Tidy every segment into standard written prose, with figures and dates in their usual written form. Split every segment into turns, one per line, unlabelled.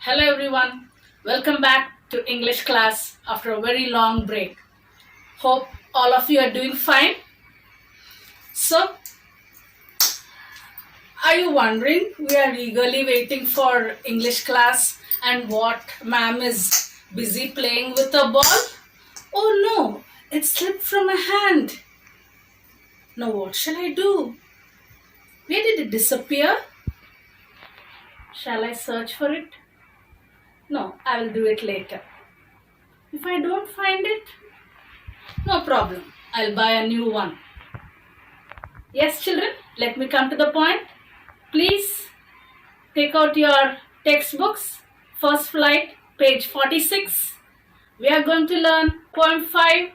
Hello everyone, welcome back to English class after a very long break. Hope all of you are doing fine. So, are you wondering? We are eagerly waiting for English class and what ma'am is busy playing with a ball? Oh no, it slipped from my hand. Now what shall I do? Where did it disappear? Shall I search for it? No, I will do it later. If I don't find it, no problem. I'll buy a new one. Yes, children, let me come to the point. Please take out your textbooks. First flight, page 46. We are going to learn poem 5,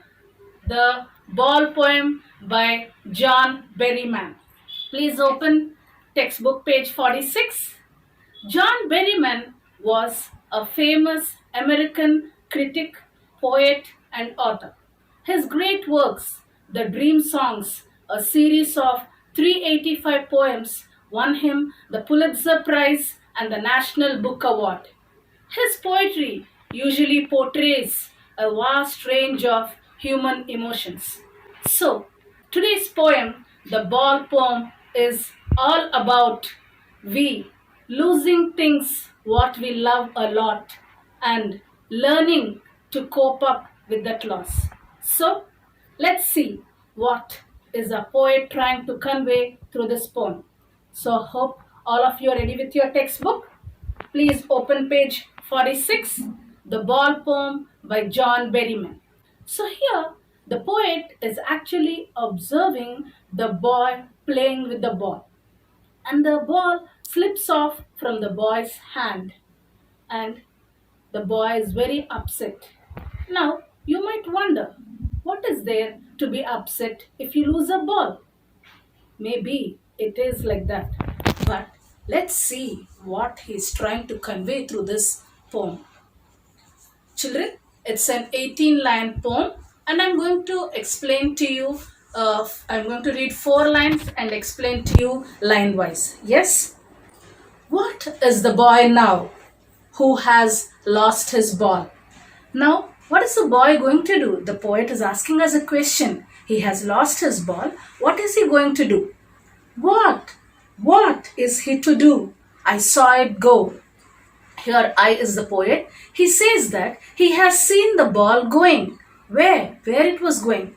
the ball poem by John Berryman. Please open textbook page 46. John Berryman was a famous American critic, poet, and author. His great works, the Dream Songs, a series of 385 poems, won him the Pulitzer Prize and the National Book Award. His poetry usually portrays a vast range of human emotions. So, today's poem, the ball poem, is all about we losing things what we love a lot and learning to cope up with that loss. So, let's see what is a poet trying to convey through this poem. So, hope all of you are ready with your textbook. Please open page 46, the ball poem by John Berryman. So here, the poet is actually observing the boy playing with the ball. And the ball slips off from the boy's hand. And the boy is very upset. Now, you might wonder, what is there to be upset if you lose a ball? Maybe it is like that. But let's see what he's trying to convey through this poem. Children, it's an 18-line poem, and I'm going to explain to you. I'm going to read 4 lines and explain to you line wise. Yes? What is the boy now who has lost his ball? Now, what is the boy going to do? The poet is asking us a question. He has lost his ball. What is he going to do? What? What is he to do? I saw it go. Here I is the poet. He says that he has seen the ball going. Where? Where it was going?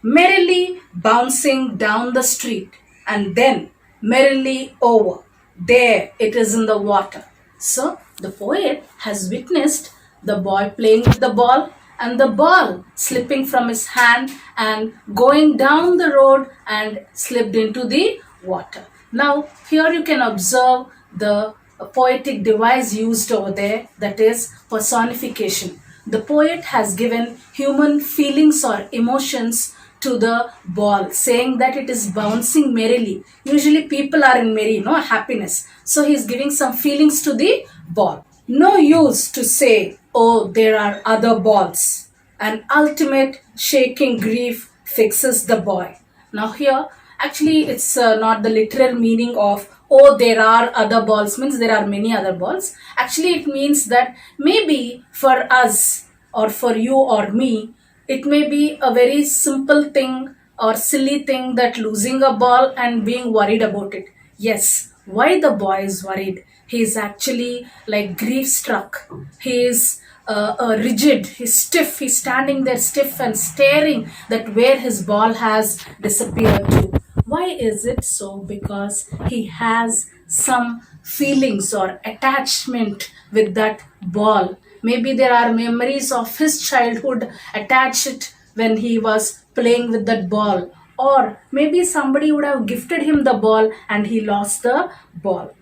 Merrily bouncing down the street and then merrily over. There it is in the water. So the poet has witnessed the boy playing with the ball and the ball slipping from his hand and going down the road and slipped into the water. Now here you can observe the poetic device used over there, that is personification. The poet has given human feelings or emotions to the ball, saying that it is bouncing merrily. Usually people are in merry, happiness. So he is giving some feelings to the ball. No use to say, oh, there are other balls. An ultimate shaking grief fixes the boy. Now here, actually it's not the literal meaning of, oh, there are other balls, means there are many other balls. Actually, it means that maybe for us or for you or me, it may be a very simple thing or silly thing that losing a ball and being worried about it. Yes, why the boy is worried? He is actually like grief struck. He is rigid, he's stiff, he's standing there stiff and staring that where his ball has disappeared to. Why is it so? Because he has some feelings or attachment with that ball. Maybe there are memories of his childhood attached when he was playing with that ball. Or maybe somebody would have gifted him the ball and he lost the ball.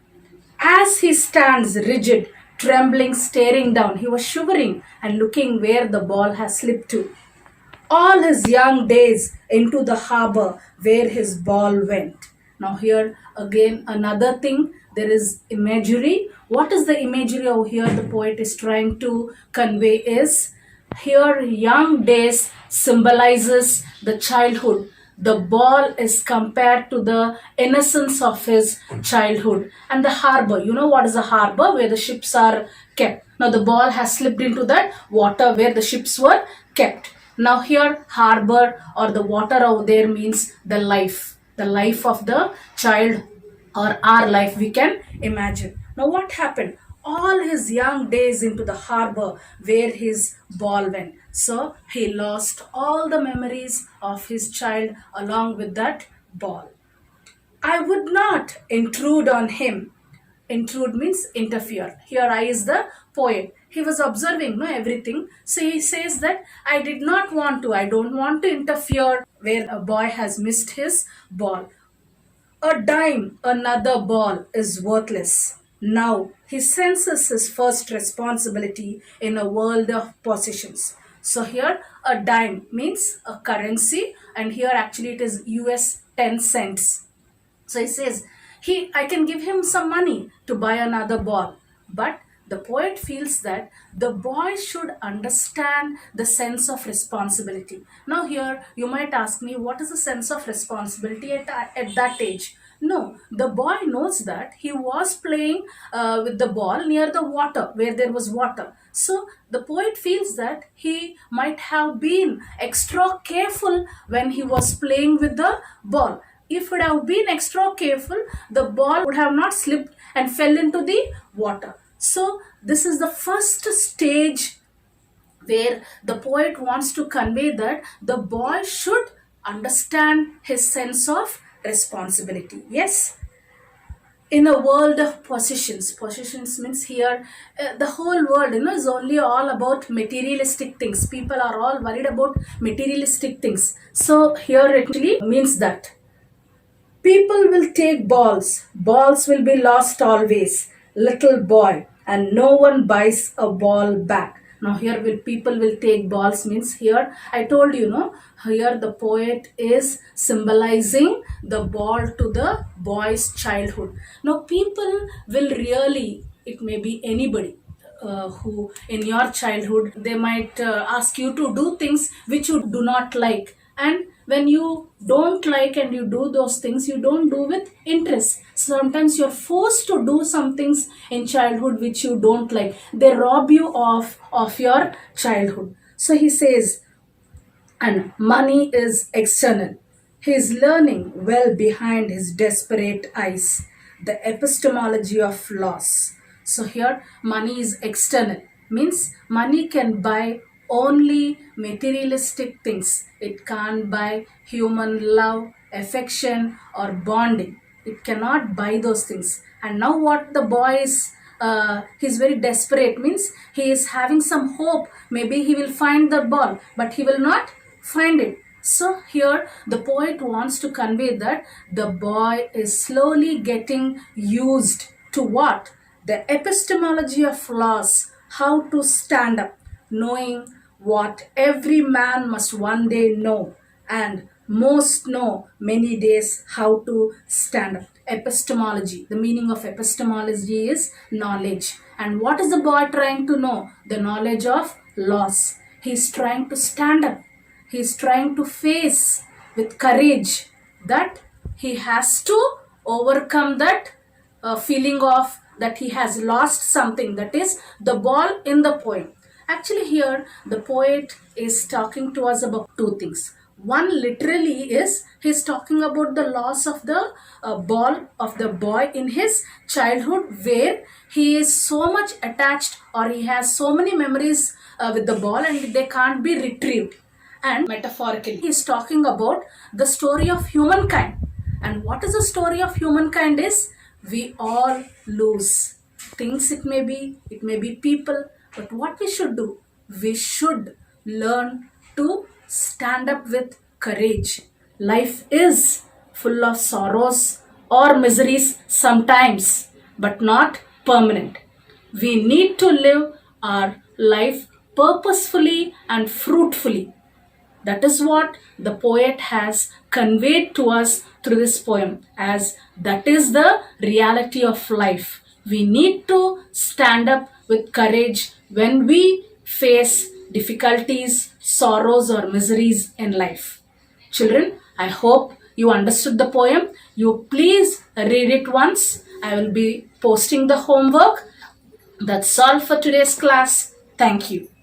As he stands rigid, trembling, staring down, he was shivering and looking where the ball has slipped to. All his young days into the harbor where his ball went. Now here again another thing, there is imagery. What is the imagery over here the poet is trying to convey is, here young days symbolizes the childhood. the ball is compared to the innocence of his childhood. And the harbor, you know what is a harbor? Where the ships are kept. Now the ball has slipped into that water where the ships were kept. Now here harbor or the water over there means the life of the child, or our life we can imagine. Now what happened? All his young days into the harbor where his ball went. So he lost all the memories of his child along with that ball. I would not intrude on him. Intrude means interfere. Here I is the poet. He was observing no everything. So he says that I don't want to interfere where a boy has missed his ball. A dime, another ball is worthless. Now he senses his first responsibility in a world of possessions. So here a dime means a currency, and here actually it is US 10 cents. So he says, I can give him some money to buy another ball. But the poet feels that the boy should understand the sense of responsibility. Now, here you might ask me, what is the sense of responsibility at that age? No, the boy knows that he was playing with the ball near the water where there was water. So the poet feels that he might have been extra careful when he was playing with the ball. If it have been extra careful, the ball would have not slipped and fell into the water. So this is the first stage where the poet wants to convey that the boy should understand his sense of responsibility. Yes, in a world of possessions means here the whole world is only all about materialistic things. People are all worried about materialistic things. So here it actually means that people will take balls. Balls will be lost always. Little boy, and no one buys a ball back. Now here people will take balls means here I told you no. Here the poet is symbolizing the ball to the boy's childhood. Now people will really, it may be anybody, who in your childhood they might ask you to do things which you do not like, and when you don't like and you do those things, you don't do with interest. Sometimes you're forced to do some things in childhood which you don't like. They rob you of your childhood. So he says, and money is external. He is learning well behind his desperate eyes the epistemology of loss. So here money is external means money can buy only materialistic things. It can't buy human love, affection, or bonding. It cannot buy those things. And now what the boy is, he's very desperate means he is having some hope. Maybe he will find the ball, but he will not find it. So here the poet wants to convey that the boy is slowly getting used to what? The epistemology of loss, how to stand up, knowing what every man must one day know, and most know many days how to stand up. Epistemology, the meaning of epistemology is knowledge. And what is the boy trying to know? The knowledge of loss. He is trying to stand up. He is trying to face with courage that he has to overcome that feeling of that he has lost something, that is the ball in the poem. Actually here the poet is talking to us about two things. One literally is he's talking about the loss of the ball of the boy in his childhood, where he is so much attached, or he has so many memories with the ball, and they can't be retrieved. And metaphorically he is talking about the story of humankind. And what is the story of humankind is we all lose things. It may be people, but what we should do, we should learn to stand up with courage. Life is full of sorrows or miseries sometimes, but not permanent. We need to live our life purposefully and fruitfully. That is what the poet has conveyed to us through this poem, as that is the reality of life. We need to stand up with courage when we face difficulties, sorrows, or miseries in life. Children, I hope you understood the poem. You please read it once. I will be posting the homework. That's all for today's class. Thank you.